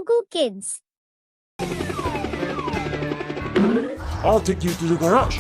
Poogukids. I'll take you to the garage.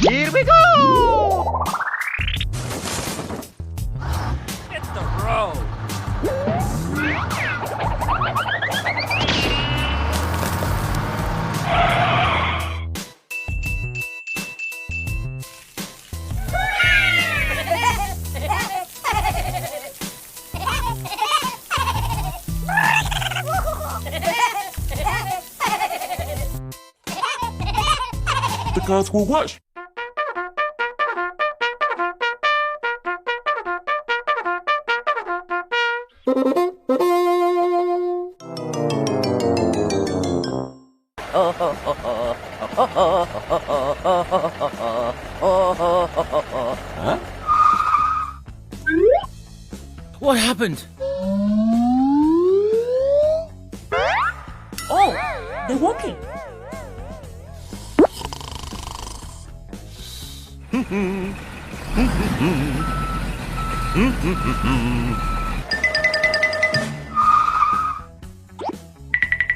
Here we go! Hit the road! The cars will watch. Huh? What happened? Oh, they're walking.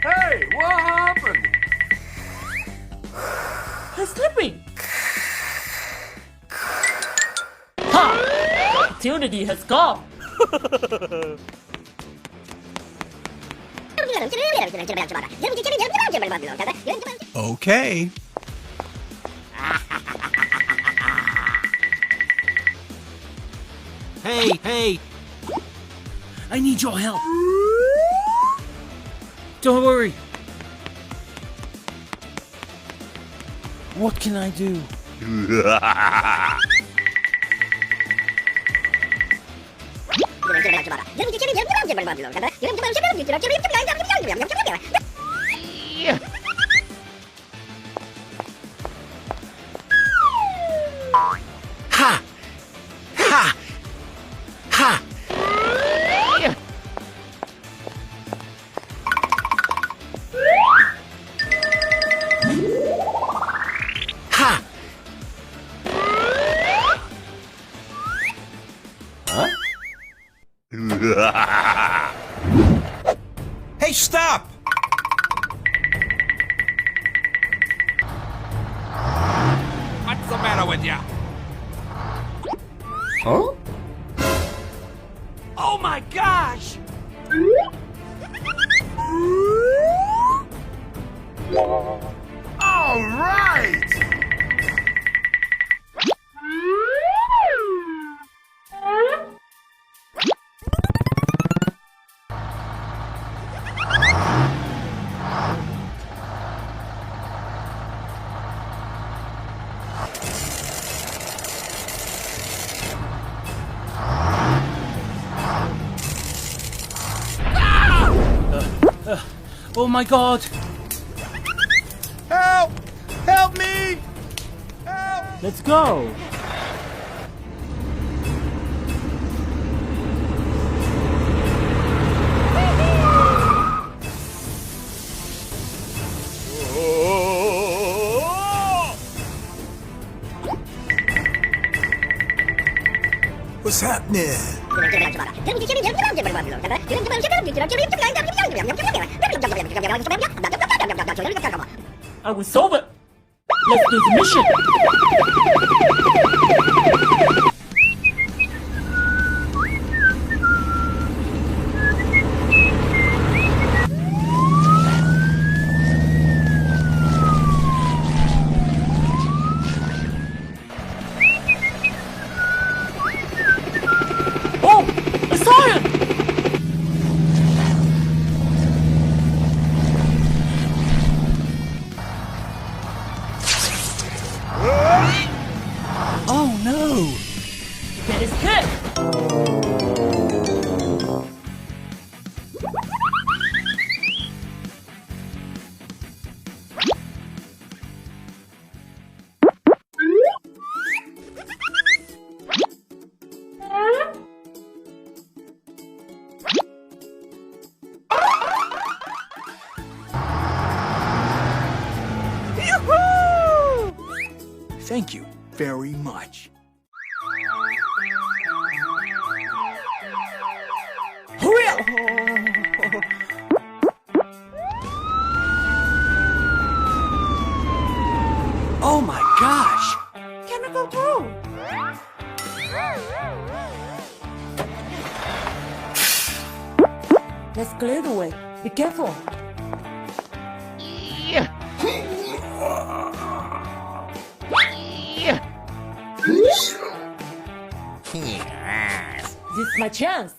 Hey, what happened? They're sleeping. Ha! The opportunity has gone. Okay. Hey! I need your help. Don't worry. What can I do? Ha! Ha! Ha! Ha! Huh? Hey, stop! What's the matter with you? Huh? Oh my gosh! All right! Oh my god! Help! Help me! Help! Let's go. What's happening? I will solve it. Let's do the mission. Oh, a siren! Oh no! Thank you very much. Hurry up! Oh my gosh! Chemical brew! Let's clear the way. Be careful. This is my chance.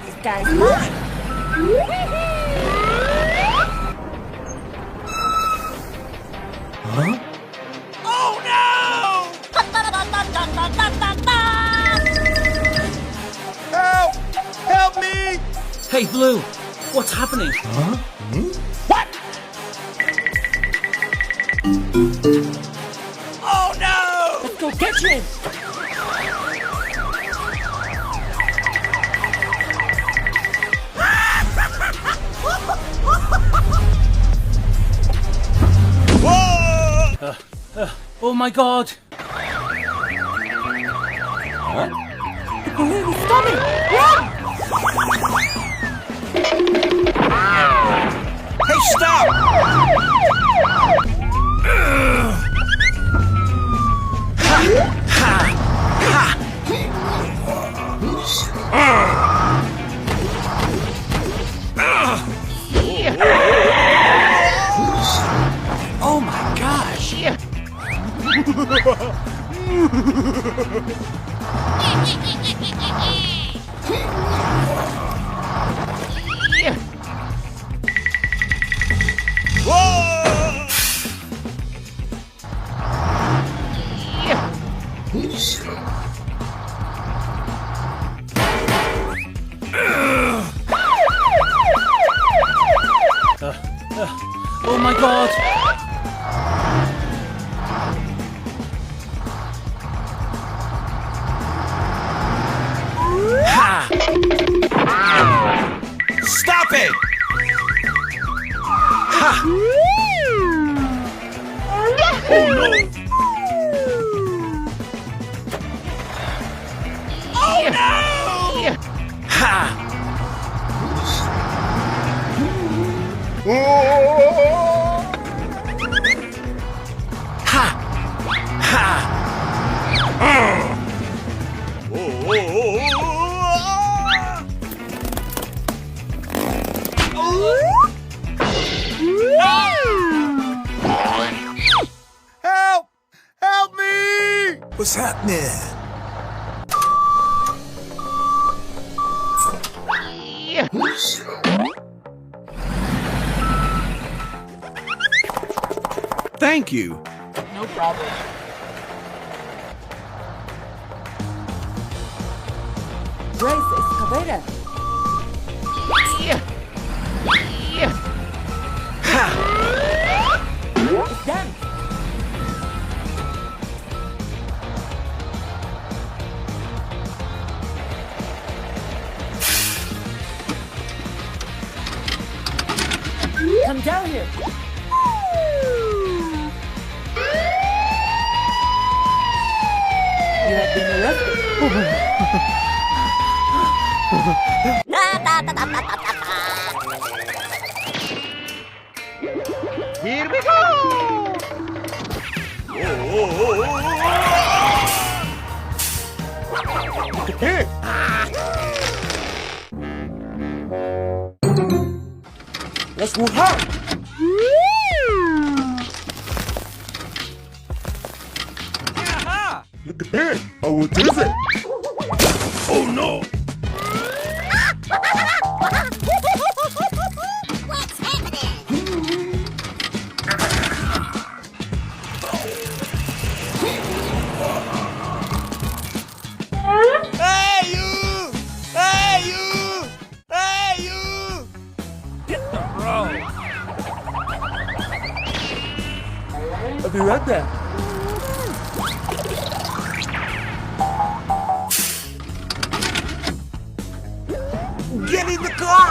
This guy's mine. Oh no! Help! Help me! Hey, Blue, what's happening? What? Oh no! Let's go catch him. Whoa! Oh my god! The balloon is coming. Run! Hey, stop! Oh my gosh! Whoa! Oh my god! Ha! Stop it! Ha! Oh no! Oh no! Ha! Ha! Ha! Help! Help me! What's happening? Thank you. No problem. Brace excavator. It's done. Come down here. You have been arrested. Here we go! Let's move out. Look at that. I will do it. Oh no! What's happening? I'll be right back. Get in the car!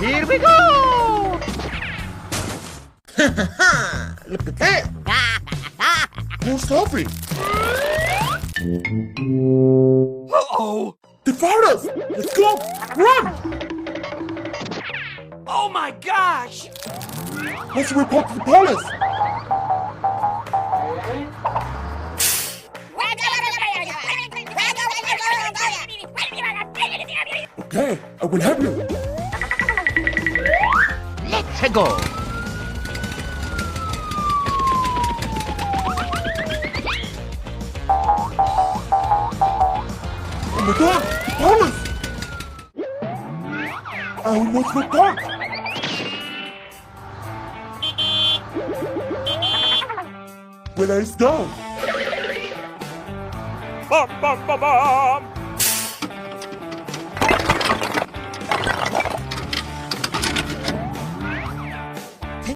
Here we go! Look at that. Who's Sophie? Uh-oh! They found us. Let's go. Run. Oh my gosh! Let's report to the police. Okay, I will help you. Let's go! Oh my God, police! I will not go back. Well, it's down. Bum, bum, bum, bum.